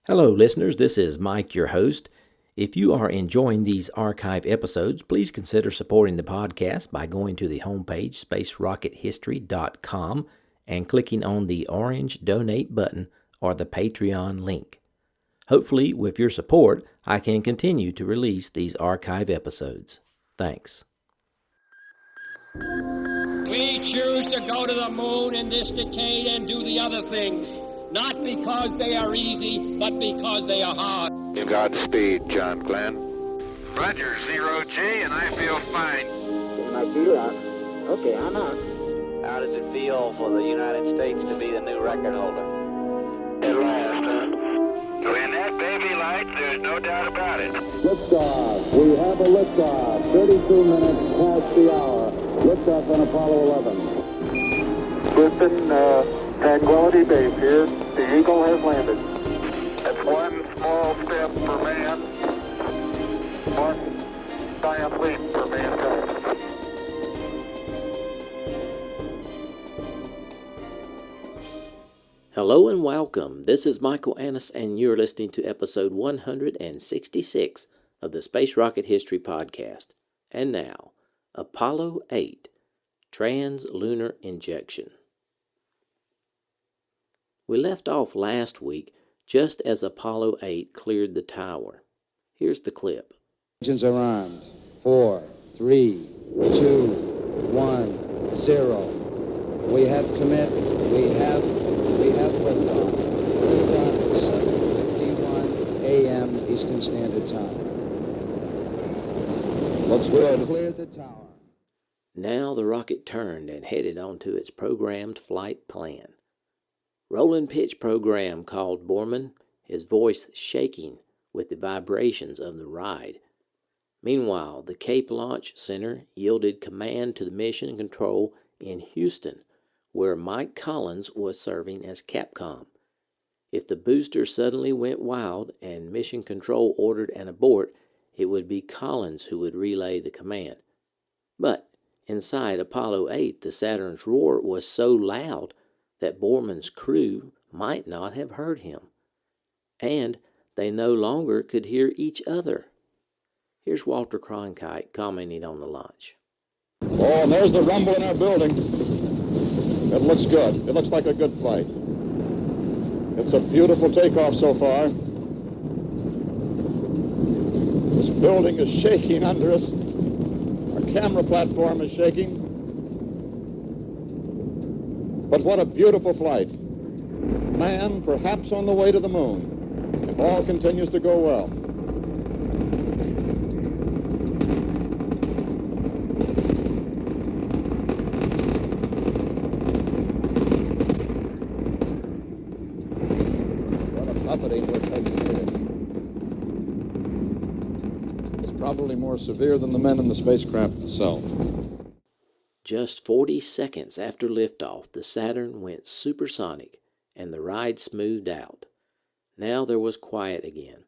Hello, listeners. This is Mike, your host. If you are enjoying these archive episodes, please consider supporting the podcast by going to the homepage, spacerockethistory.com, and clicking on the orange donate button or the Patreon link. Hopefully, with your support, I can continue to release these archive episodes. Thanks. We choose to go to the moon in this decade and do the other things, not because they are easy, but because they are hard. Godspeed, John Glenn. Roger, 0G, and I feel fine. And I feel okay, I'm out. How does it feel for the United States to be the new record holder? At last, huh? When that baby lights, there's no doubt about it. Liftoff. We have a liftoff. 32 minutes past the hour. Liftoff on Apollo 11. Listen, Tranquility Base here. The Eagle has landed. That's one small step for man, one giant leap for mankind. Hello and welcome. This is Michael Annis, and you're listening to episode 166 of the Space Rocket History Podcast. And now, Apollo 8, Translunar Injection. We left off last week just as Apollo 8 cleared the tower. Here's the clip. Engines are armed. 4, 3, 2, 1, 0. We have commit. We have liftoff. Liftoff at 7:51 a.m. Eastern Standard Time. Looks good. Cleared the tower. Now the rocket turned and headed onto its programmed flight plan. Rolling pitch program called Borman, his voice shaking with the vibrations of the ride. Meanwhile, the Cape Launch Center yielded command to the mission control in Houston, where Mike Collins was serving as Capcom. If the booster suddenly went wild and mission control ordered an abort, it would be Collins who would relay the command. But inside Apollo 8, the Saturn's roar was so loud that Borman's crew might not have heard him. And they no longer could hear each other. Here's Walter Cronkite commenting on the launch. Oh, and there's the rumble in our building. It looks good. It looks like a good flight. It's a beautiful takeoff so far. This building is shaking under us. Our camera platform is shaking. But what a beautiful flight. Man, perhaps on the way to the moon, if all continues to go well. What a buffeting we're taking here. It's probably more severe than the men in the spacecraft itself. Just 40 seconds after liftoff, the Saturn went supersonic and the ride smoothed out. Now there was quiet again.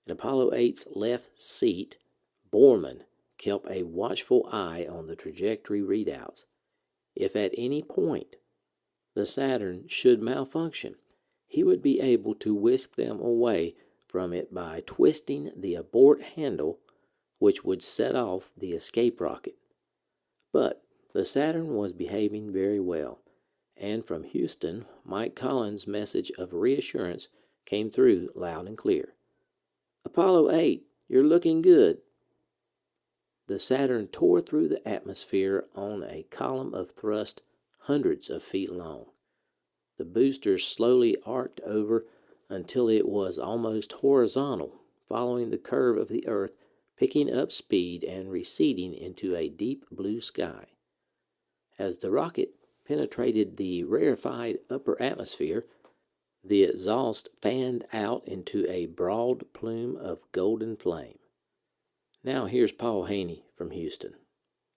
In Apollo 8's left seat, Borman kept a watchful eye on the trajectory readouts. If at any point the Saturn should malfunction, he would be able to whisk them away from it by twisting the abort handle, which would set off the escape rocket. But the Saturn was behaving very well, and from Houston, Mike Collins' message of reassurance came through loud and clear. Apollo 8, you're looking good. The Saturn tore through the atmosphere on a column of thrust hundreds of feet long. The booster slowly arced over until it was almost horizontal, following the curve of the Earth, picking up speed and receding into a deep blue sky. As the rocket penetrated the rarefied upper atmosphere, the exhaust fanned out into a broad plume of golden flame. Now here's Paul Haney from Houston.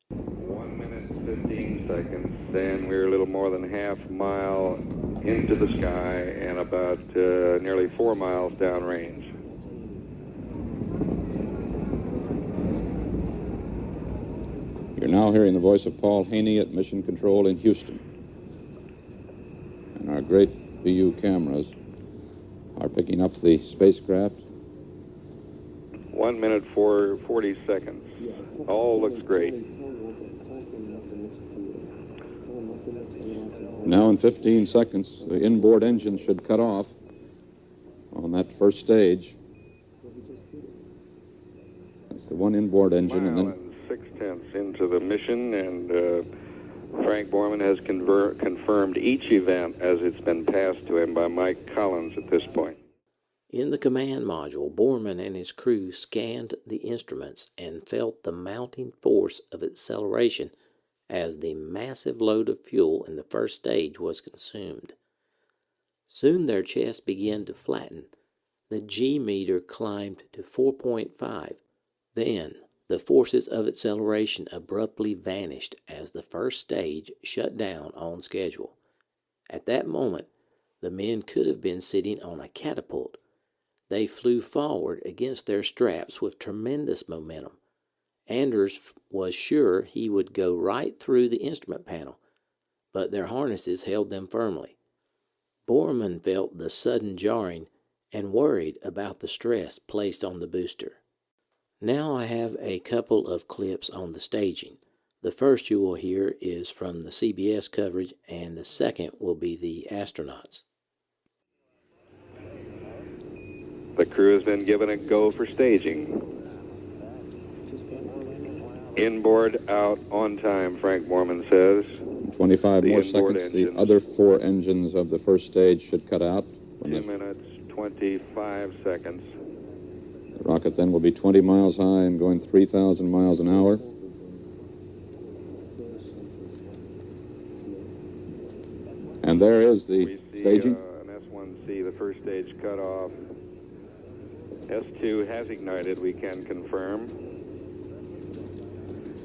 1 minute, 15 seconds. Then we're a little more than half a mile into the sky and about nearly 4 miles downrange. You're now hearing the voice of Paul Haney at Mission Control in Houston. And our great VU cameras are Picking up the spacecraft. 1 minute 40 seconds. All looks great. Now in 15 seconds, the inboard engine should cut off on that first stage. That's the one inboard engine. And then 6/10 into the mission, and Frank Borman has confirmed each event as it's been passed to him by Mike Collins at this point. In the command module, Borman and his crew scanned the instruments and felt the mounting force of acceleration as the massive load of fuel in the first stage was consumed. Soon their chests began to flatten. The G meter climbed to 4.5. Then the forces of acceleration abruptly vanished as the first stage shut down on schedule. At that moment, the men could have been sitting on a catapult. They flew forward against their straps with tremendous momentum. Anders was sure he would go right through the instrument panel, but their harnesses held them firmly. Borman felt the sudden jarring and worried about the stress placed on the booster. Now I have a couple of clips on the staging. The first you will hear is from the CBS coverage, and the second will be the astronauts. The crew has been given a go for staging. Inboard out on time, Frank Borman says. 25 more seconds. The other 4 engines of the first stage should cut out. 2 minutes, 25 seconds. The rocket then will be 20 miles high and going 3,000 miles an hour. And there is the staging. An S1C, the first stage cut off. S2 has ignited, we can confirm.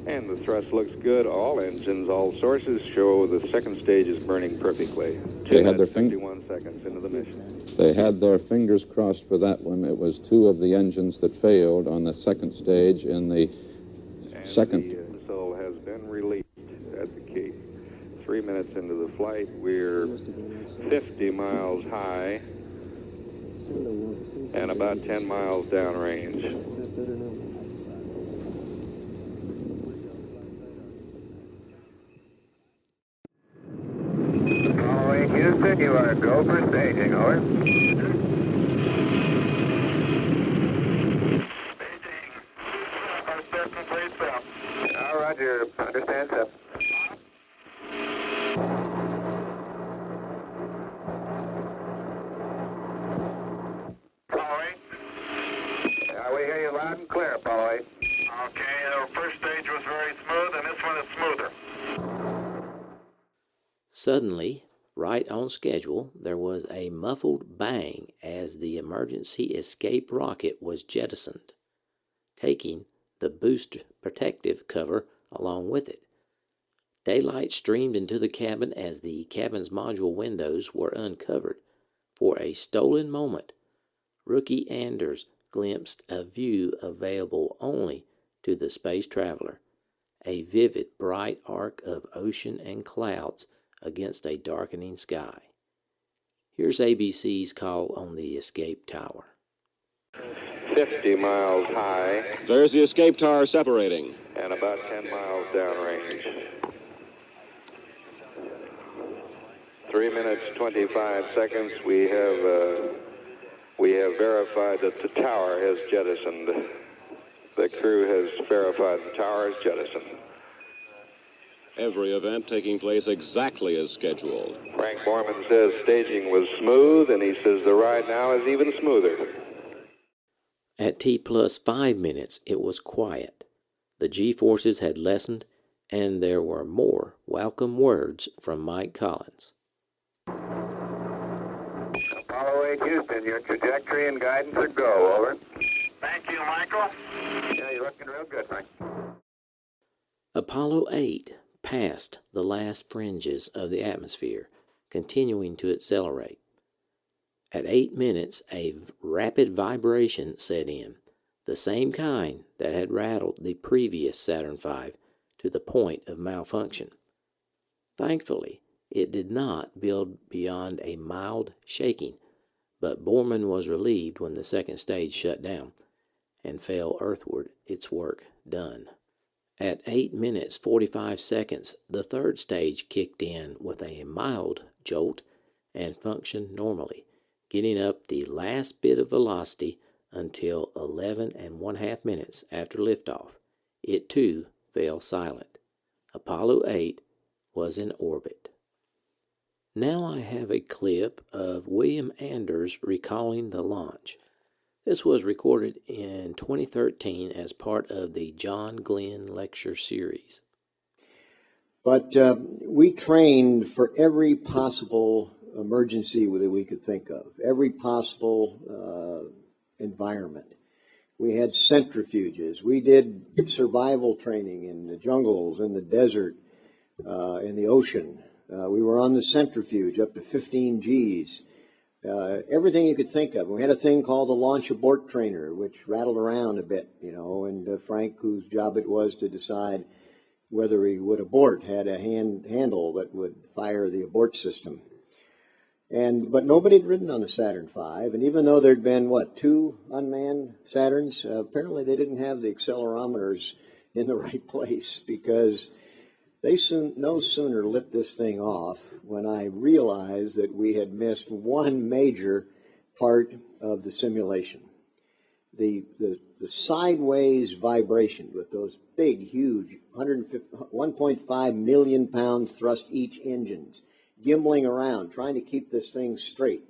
And the thrust looks good. All engines, all sources show the second stage is burning perfectly. They had their 51 seconds into the mission. They had their fingers crossed for that one. It was 2 of the engines that failed on the second stage in the second. The missile has been released at the Cape. 3 minutes into the flight, we're 50 miles high and about 10 miles downrange. Houston, you are go for staging, over. Staging. Step complete, Phil. Roger. Understand, sir. Apollo 8. We hear you loud and clear, Apollo 8. Okay, the first stage was very smooth, and this one is smoother. Suddenly, right on schedule, there was a muffled bang as the emergency escape rocket was jettisoned, taking the boost protective cover along with it. Daylight streamed into the cabin as the cabin's module windows were uncovered. For a stolen moment, Rookie Anders glimpsed a view available only to the space traveler, a vivid, bright arc of ocean and clouds against a darkening sky. Here's ABC's call on the escape tower. 50 miles high. There's the escape tower separating. And about 10 miles downrange. 3 minutes, 25 seconds. We have verified that the tower has jettisoned. The crew has verified the tower is jettisoned. Every event taking place exactly as scheduled. Frank Borman says staging was smooth, and he says the ride now is even smoother. At T plus 5 minutes, it was quiet. The G-forces had lessened, and there were more welcome words from Mike Collins. Apollo 8 Houston, your trajectory and guidance are go, over. Thank you, Michael. Yeah, you're looking real good, Mike. Apollo 8 passed the last fringes of the atmosphere, continuing to accelerate. At 8 minutes, a rapid vibration set in, the same kind that had rattled the previous Saturn V to the point of malfunction. Thankfully, it did not build beyond a mild shaking, but Borman was relieved when the second stage shut down and fell earthward, its work done. At 8 minutes 45 seconds, the third stage kicked in with a mild jolt and functioned normally, getting up the last bit of velocity until 11½ minutes after liftoff. It too fell silent. Apollo 8 was in orbit. Now I have a clip of William Anders recalling the launch. This was recorded in 2013 as part of the John Glenn Lecture Series. But we trained for every possible emergency that we could think of, every possible environment. We had centrifuges. We did survival training in the jungles, in the desert, in the ocean. We were on the centrifuge up to 15 Gs. Everything you could think of. We had a thing called the launch abort trainer, which rattled around a bit, and Frank, whose job it was to decide whether he would abort, had a handle that would fire the abort system. But nobody had ridden on the Saturn V, and even though there'd been, 2 unmanned Saturns, apparently they didn't have the accelerometers in the right place, because they no sooner lit this thing off when I realized that we had missed one major part of the simulation. The sideways vibration with those big, huge 1.5 million pound thrust each engines, gimbling around, trying to keep this thing straight.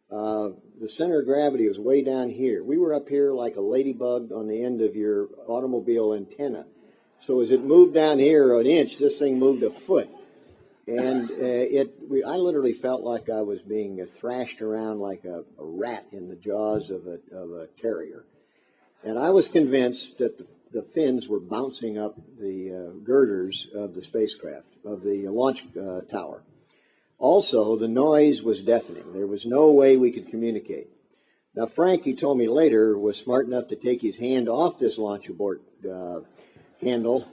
The center of gravity was way down here. We were up here like a ladybug on the end of your automobile antenna. So as it moved down here an inch, this thing moved a foot. And I literally felt like I was being thrashed around like a rat in the jaws of a terrier. And I was convinced that the fins were bouncing up the girders of the spacecraft, of the launch tower. Also, the noise was deafening. There was no way we could communicate. Now, Frank, he told me later, was smart enough to take his hand off this launch abort handle,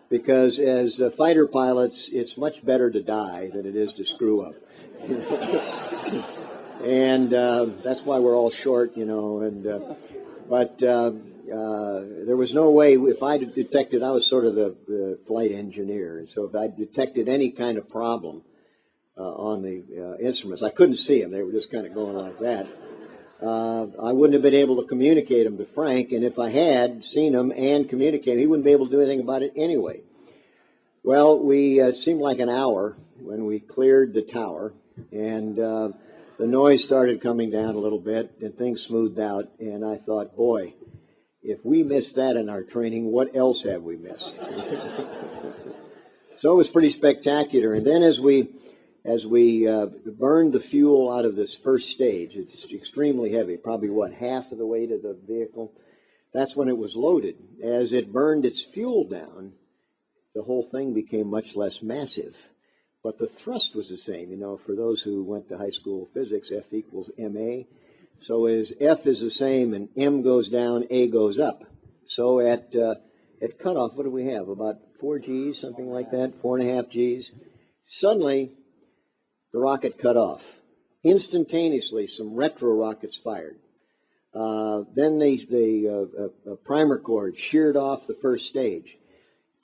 because as fighter pilots, it's much better to die than it is to screw up. And that's why we're all short, but there was no way, if I detected, I was sort of the flight engineer, and so if I detected any kind of problem on the instruments, I couldn't see them, they were just kind of going like that. I wouldn't have been able to communicate them to Frank, and if I had seen him and communicated, he wouldn't be able to do anything about it anyway. Well, it seemed like an hour when we cleared the tower, and the noise started coming down a little bit, and things smoothed out, and I thought, boy, if we missed that in our training, what else have we missed? So it was pretty spectacular, and then as we burned the fuel out of this first stage, it's extremely heavy, probably, half of the weight of the vehicle. That's when it was loaded. As it burned its fuel down, the whole thing became much less massive. But the thrust was the same. For those who went to high school physics, F equals ma. So as F is the same and m goes down, a goes up. So at cutoff, what do we have? About 4 Gs, something like that, 4.5 Gs. Suddenly, the rocket cut off. Instantaneously, some retro rockets fired. Then the primer cord sheared off the first stage.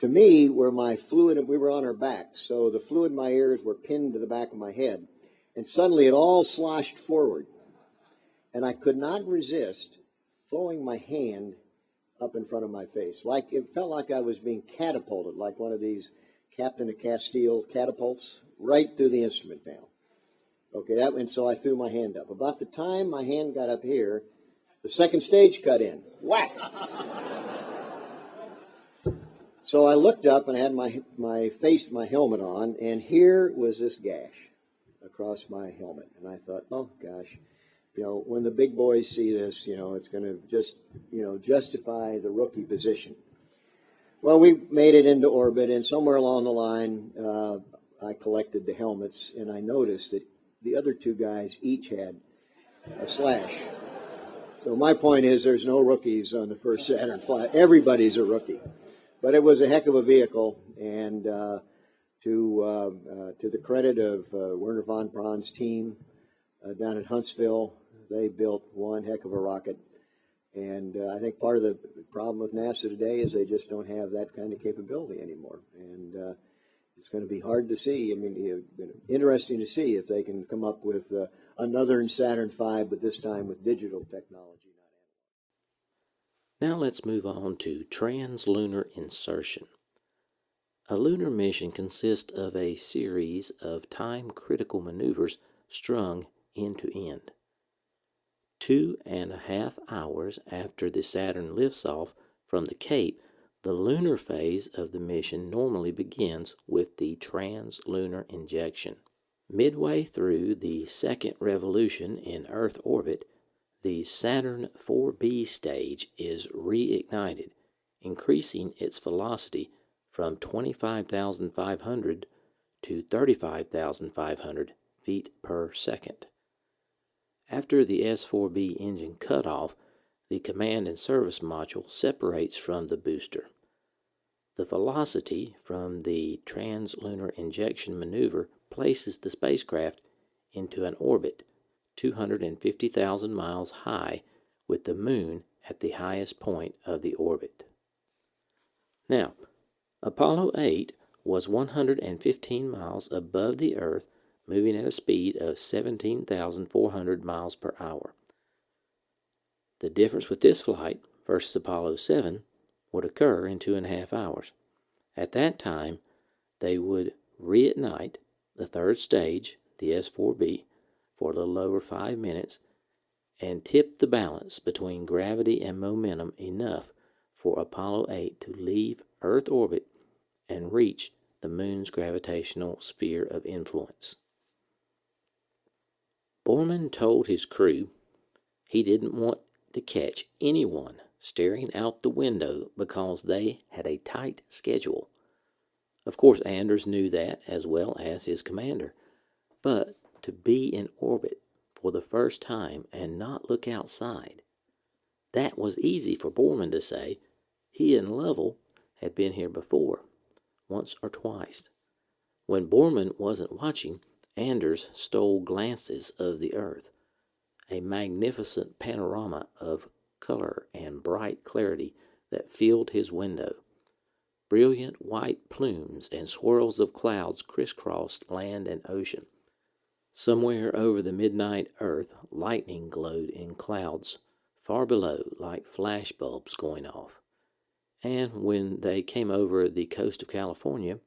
To me, where my fluid, we were on our back, so the fluid in my ears were pinned to the back of my head. And suddenly it all sloshed forward. And I could not resist throwing my hand up in front of my face. It felt like I was being catapulted, like one of these Captain of Castile catapults, right through the instrument panel. Okay, and so I threw my hand up. About the time my hand got up here, the second stage cut in. Whack! So I looked up and I had my helmet on, and here was this gash across my helmet. And I thought, oh gosh, when the big boys see this, it's going to just, justify the rookie position. Well, we made it into orbit, and somewhere along the line, I collected the helmets, and I noticed that the other 2 guys each had a slash. So my point is, there's no rookies on the first Saturn flight. Everybody's a rookie. But it was a heck of a vehicle, and to the credit of Werner von Braun's team down at Huntsville, They built one heck of a rocket. And I think part of the problem with NASA today is they just don't have that kind of capability anymore. And it's going to be hard to see. I mean, interesting to see if they can come up with another Saturn V, but this time with digital technology. Now let's move on to translunar insertion. A lunar mission consists of a series of time-critical maneuvers strung end to end. 2.5 hours after the Saturn lifts off from the Cape, the lunar phase of the mission normally begins with the translunar injection. Midway through the second revolution in Earth orbit, the Saturn 4B stage is reignited, increasing its velocity from 25,500 to 35,500 feet per second. After the S4B engine cutoff, the command and service module separates from the booster. The velocity from the translunar injection maneuver places the spacecraft into an orbit 250,000 miles high, with the Moon at the highest point of the orbit. Now, Apollo 8 was 115 miles above the Earth, moving at a speed of 17,400 miles per hour. The difference with this flight versus Apollo 7 would occur in 2.5 hours. At that time, they would reignite the third stage, the S4B, for a little over 5 minutes and tip the balance between gravity and momentum enough for Apollo 8 to leave Earth orbit and reach the Moon's gravitational sphere of influence. Borman told his crew he didn't want to catch anyone staring out the window because they had a tight schedule. Of course, Anders knew that as well as his commander, but to be in orbit for the first time and not look outside, that was easy for Borman to say. He and Lovell had been here before, once or twice. When Borman wasn't watching, Anders stole glances of the Earth, a magnificent panorama of color and bright clarity that filled his window. Brilliant white plumes and swirls of clouds crisscrossed land and ocean. Somewhere over the midnight Earth, lightning glowed in clouds far below like flash bulbs going off. And when they came over the coast of California,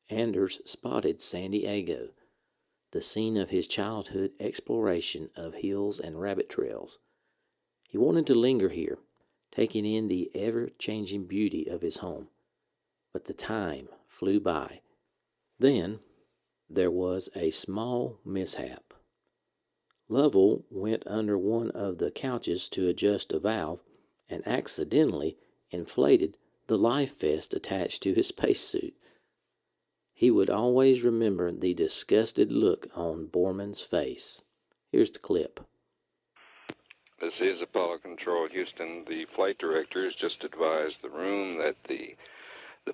Anders spotted San Diego, the scene of his childhood exploration of hills and rabbit trails. He wanted to linger here, taking in the ever-changing beauty of his home. But the time flew by. Then there was a small mishap. Lovell went under one of the couches to adjust a valve and accidentally inflated the life vest attached to his spacesuit. He would always remember the disgusted look on Borman's face. Here's the clip. This is Apollo Control, Houston. The flight director has just advised the room that the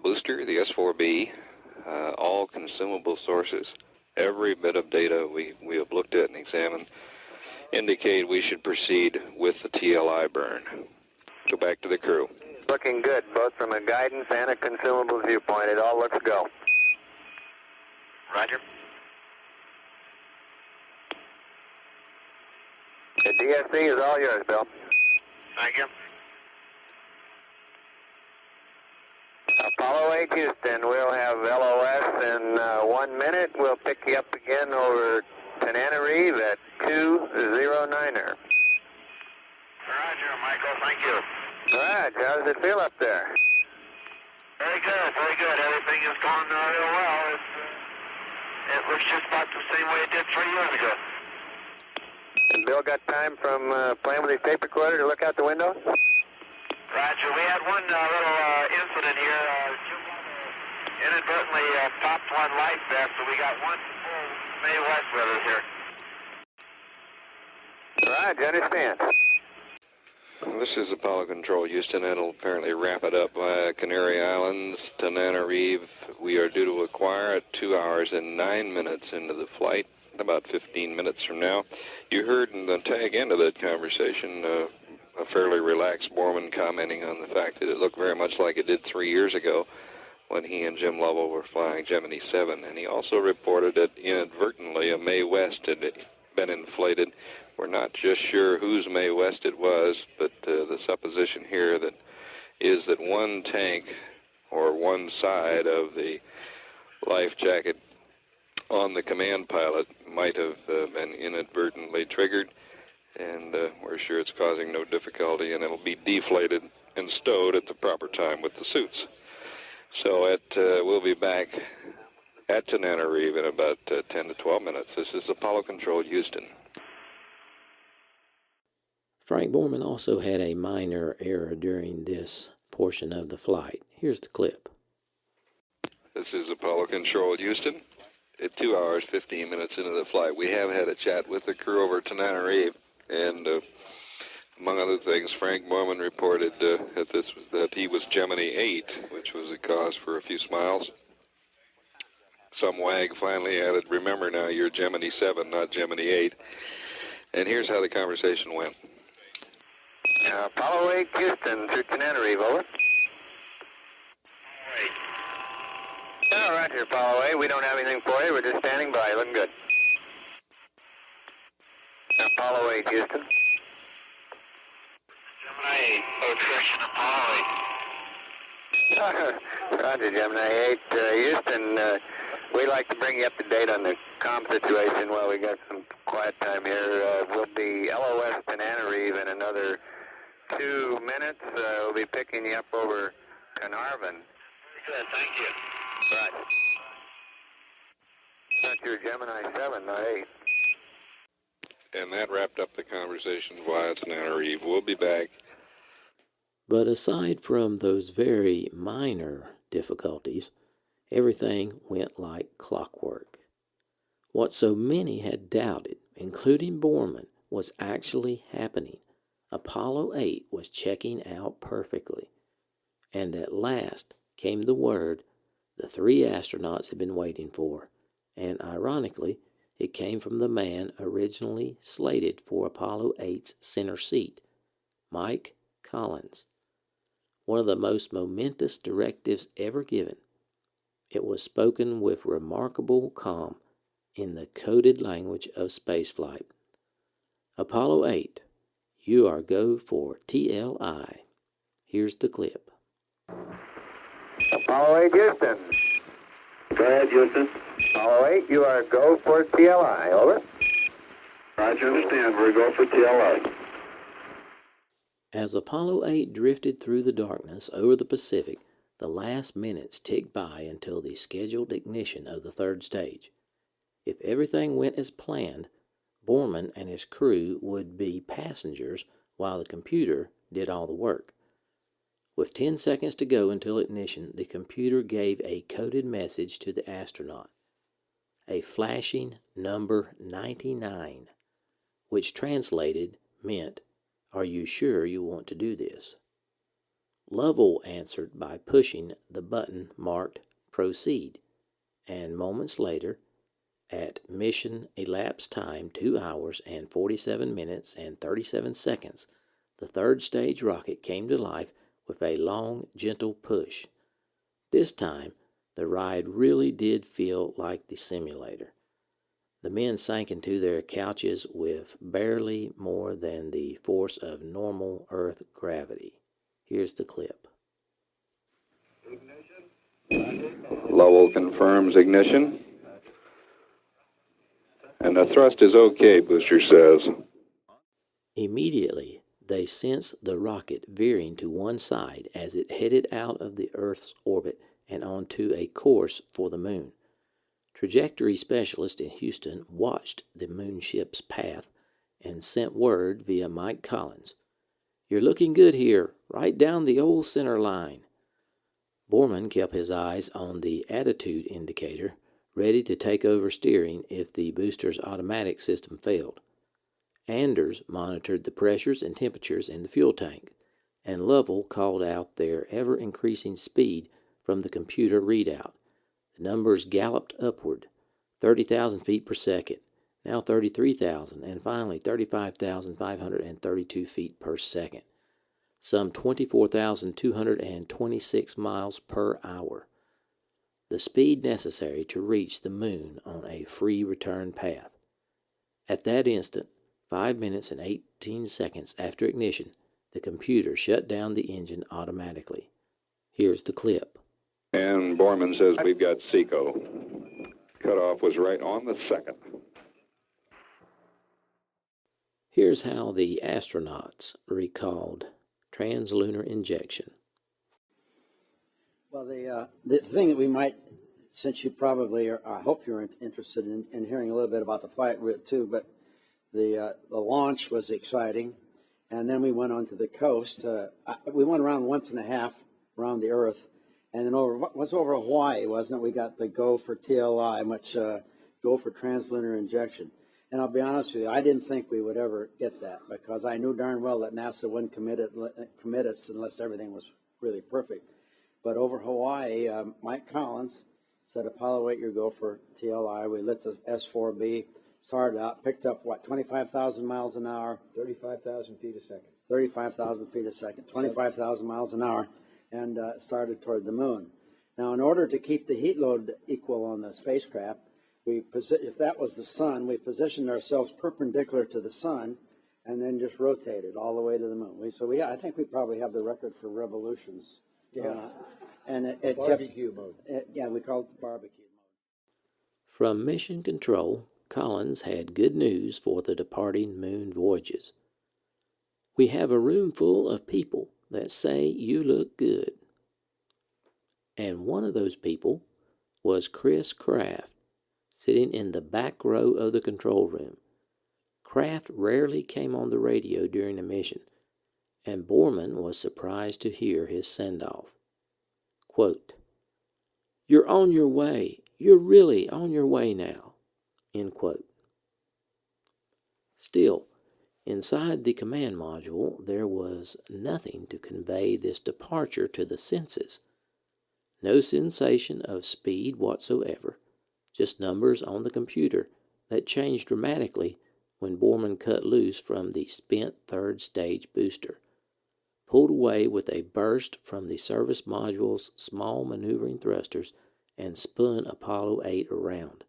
booster, the S4B, all consumable sources, every bit of data we have looked at and examined, indicate we should proceed with the TLI burn. Go back to the crew. Looking good, both from a guidance and a consumable viewpoint. It all looks go. Roger. The DSC is all yours, Bill. Thank you. Apollo 8 Houston, we'll have LOS in 1 minute. We'll pick you up again over Tananarive at 209er. Roger, Michael, thank you. All right, how does it feel up there? Very good, very good. Everything is going real well. It looks just about the same way it did 3 years ago. And Bill got time from playing with his tape recorder to look out the window? Roger, we had one little incident here. Inadvertently popped one light vest, so we got one full May West with us here. All right, you understand. This is Apollo Control, Houston. That'll apparently wrap it up. Canary Islands, Tananarive. We are due to acquire at 2 hours and 9 minutes into the flight. about 15 minutes from now. You heard in the tag end of that conversation a fairly relaxed Borman commenting on the fact that it looked very much like it did 3 years ago when he and Jim Lovell were flying Gemini 7. And he also reported that inadvertently a Mae West had been inflated. We're not just sure whose Mae West it was, but the supposition here that is that one tank or one side of the life jacket on the command pilot might have been inadvertently triggered, and we're sure it's causing no difficulty, and it'll be deflated and stowed at the proper time with the suits. So we'll be back at Tananarive in about 10 to 12 minutes. This is Apollo Control Houston. Frank Borman also had a minor error during this portion of the flight. Here's the clip. This is Apollo Control Houston. At 2 hours, 15 minutes into the flight, we have had a chat with the crew over Tananarive, and among other things, Frank Borman reported that he was Gemini 8, which was a cause for a few smiles. Some wag finally added, "Remember now, you're Gemini 7, not Gemini 8. And here's how the conversation went. Apollo 8, Houston, through Tananarive, over. All right, here, Apollo 8. We don't have anything for you. We're just standing by. Looking good. Apollo 8, Houston. Gemini 8, attrition, Apollo 8. Roger, Gemini 8. Houston, we'd like to bring you up to date on the comm situation while we got some quiet time here. We'll be LOS Tananarive in another 2 minutes. We'll be picking you up over Carnarvon. Good, thank you. Right. That's your Gemini 7, not 8. And that wrapped up the conversation via Tananarive. We'll be back. But aside from those very minor difficulties, everything went like clockwork. What so many had doubted, including Borman, was actually happening. Apollo 8 was checking out perfectly. And at last came the word the 3 astronauts had been waiting for, and ironically, it came from the man originally slated for Apollo 8's center seat, Mike Collins. One of the most momentous directives ever given. It was spoken with remarkable calm in the coded language of spaceflight. Apollo 8, you are go for TLI. Here's the clip. Apollo 8, Houston. Go ahead, Houston. Apollo 8, you are go for TLI. Over. Roger, understand. We're go for TLI. As Apollo 8 drifted through the darkness over the Pacific, the last minutes ticked by until the scheduled ignition of the third stage. If everything went as planned, Borman and his crew would be passengers while the computer did all the work. With 10 seconds to go until ignition, the computer gave a coded message to the astronaut, a flashing number 99, which translated meant, "Are you sure you want to do this?" Lovell answered by pushing the button marked Proceed, and moments later, at mission elapsed time 2 hours and 47 minutes and 37 seconds, the third stage rocket came to life with a long, gentle push. This time, the ride really did feel like the simulator. The men sank into their couches with barely more than the force of normal Earth gravity. Here's the clip. Lovell confirms ignition. And the thrust is okay, Booster says. Immediately, they sensed the rocket veering to one side as it headed out of the Earth's orbit and onto a course for the moon. Trajectory specialists in Houston watched the moonship's path and sent word via Mike Collins. "You're looking good here, right down the old center line." Borman kept his eyes on the attitude indicator, ready to take over steering if the booster's automatic system failed. Anders monitored the pressures and temperatures in the fuel tank, and Lovell called out their ever-increasing speed from the computer readout. The numbers galloped upward, 30,000 feet per second, now 33,000, and finally 35,532 feet per second, some 24,226 miles per hour, the speed necessary to reach the moon on a free return path. At that instant, 5 minutes and 18 seconds after ignition, the computer shut down the engine automatically. Here's the clip. And Borman says we've got SECO. Cutoff was right on the second. Here's how the astronauts recalled translunar injection. Well, the thing that we might, since you probably are, I hope you're interested in hearing a little bit about the flight route too, but the launch was exciting, and then we went onto the coast. We went around once and a half around the Earth, and then over Hawaii, wasn't it? We got the go for TLI, much go for translunar injection. And I'll be honest with you, I didn't think we would ever get that, because I knew darn well that NASA wouldn't commit us unless everything was really perfect. But over Hawaii, Mike Collins said, Apollo 8, you go for TLI. We lit the S4B, started out, picked up, 25,000 miles an hour? 35,000 feet a second. 35,000 feet a second, 25,000 miles an hour, and started toward the moon. Now, in order to keep the heat load equal on the spacecraft, if that was the sun, we positioned ourselves perpendicular to the sun and then just rotated all the way to the moon. I think we probably have the record for revolutions. Yeah. And it barbecue mode. We call it the barbecue mode. From Mission Control, Collins had good news for the departing moon voyages. We have a room full of people that say you look good. And one of those people was Chris Kraft, sitting in the back row of the control room. Kraft rarely came on the radio during a mission, and Borman was surprised to hear his send-off. Quote, "You're on your way. You're really on your way now." End quote. Still, inside the command module, there was nothing to convey this departure to the senses. No sensation of speed whatsoever. Just numbers on the computer that changed dramatically when Borman cut loose from the spent third stage booster, pulled away with a burst from the service module's small maneuvering thrusters, and spun Apollo 8 around.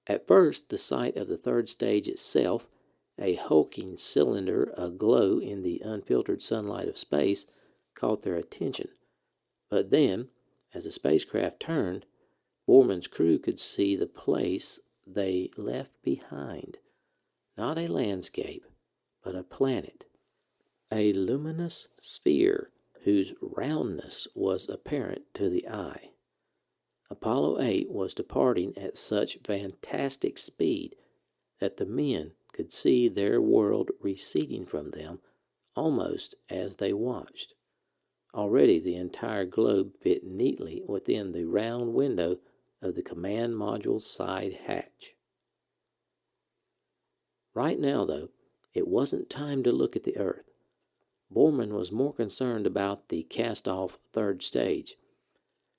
At first, the sight of the third stage itself, a hulking cylinder aglow in the unfiltered sunlight of space, caught their attention. But then, as the spacecraft turned, Borman's crew could see the place they left behind. Not a landscape, but a planet. A luminous sphere whose roundness was apparent to the eye. Apollo 8 was departing at such fantastic speed that the men could see their world receding from them almost as they watched. Already the entire globe fit neatly within the round window of the command module's side hatch. Right now, though, it wasn't time to look at the Earth. Borman was more concerned about the cast-off third stage.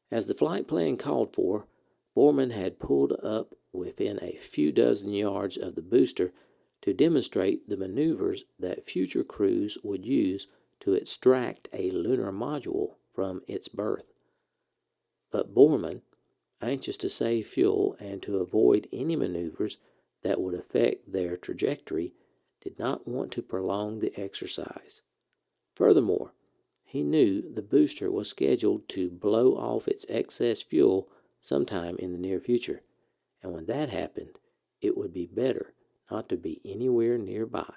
As the flight plan called for, Borman had pulled up within a few dozen yards of the booster to demonstrate the maneuvers that future crews would use to extract a lunar module from its berth. But Borman, anxious to save fuel and to avoid any maneuvers that would affect their trajectory, did not want to prolong the exercise. Furthermore, he knew the booster was scheduled to blow off its excess fuel sometime in the near future, and when that happened, it would be better not to be anywhere nearby.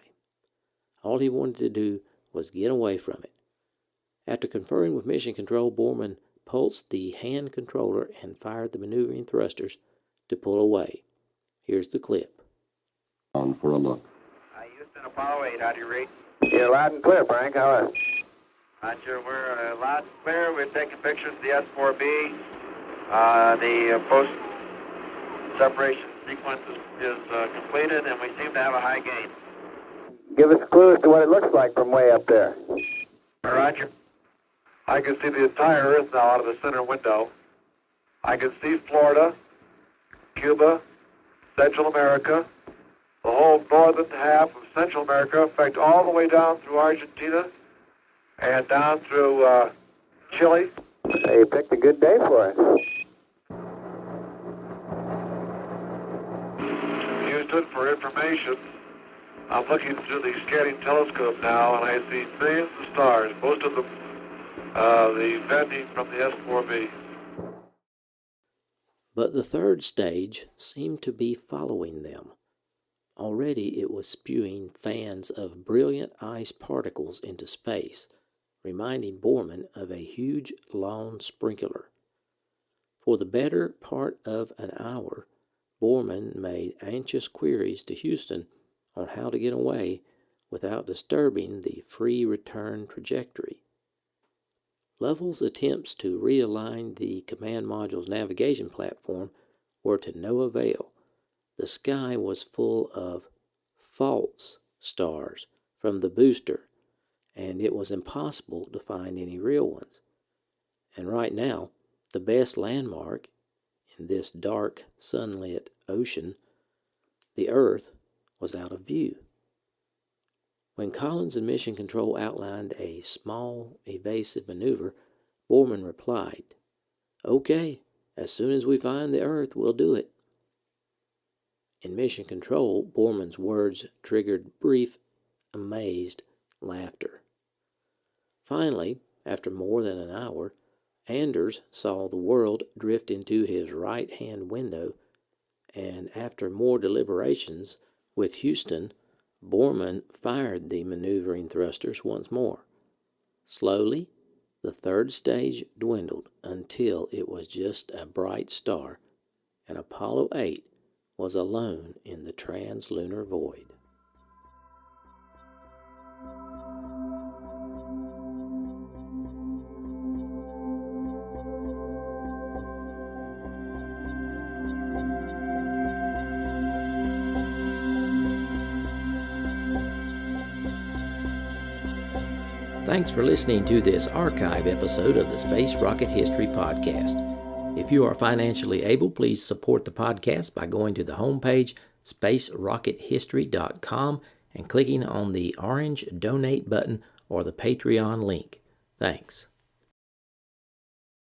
All he wanted to do was get away from it. After conferring with Mission Control, Borman pulsed the hand controller and fired the maneuvering thrusters to pull away. Here's the clip. On for a look. Houston, Apollo 8, how do you read? Yeah, loud and clear, Frank. How are you? Roger, we're loud and clear. We're taking pictures of the S4B. The post-separation sequence is completed, and we seem to have a high gain. Give us a clue as to what it looks like from way up there. Roger. I can see the entire Earth now out of the center window. I can see Florida, Cuba, Central America, the whole northern half of Central America, in fact, all the way down through Argentina and down through Chile. You picked a good day for us. Houston, for information, I'm looking through the scanning telescope now, and I see millions of stars, most of them venting from the S4B. But the third stage seemed to be following them. Already it was spewing fans of brilliant ice particles into space, reminding Borman of a huge lawn sprinkler. For the better part of an hour, Borman made anxious queries to Houston on how to get away without disturbing the free return trajectory. Lovell's attempts to realign the command module's navigation platform were to no avail. The sky was full of false stars from the booster, and it was impossible to find any real ones. And right now, the best landmark in this dark, sunlit ocean, the Earth, was out of view. When Collins and Mission Control outlined a small, evasive maneuver, Borman replied, "Okay, as soon as we find the Earth, we'll do it." In Mission Control, Borman's words triggered brief, amazed laughter. Finally, after more than an hour, Anders saw the world drift into his right-hand window, and after more deliberations with Houston, Borman fired the maneuvering thrusters once more. Slowly, the third stage dwindled until it was just a bright star, and Apollo 8 was alone in the translunar void. Thanks for listening to this archive episode of the Space Rocket History Podcast. If you are financially able, please support the podcast by going to the homepage, spacerockethistory.com, and clicking on the orange donate button or the Patreon link. Thanks.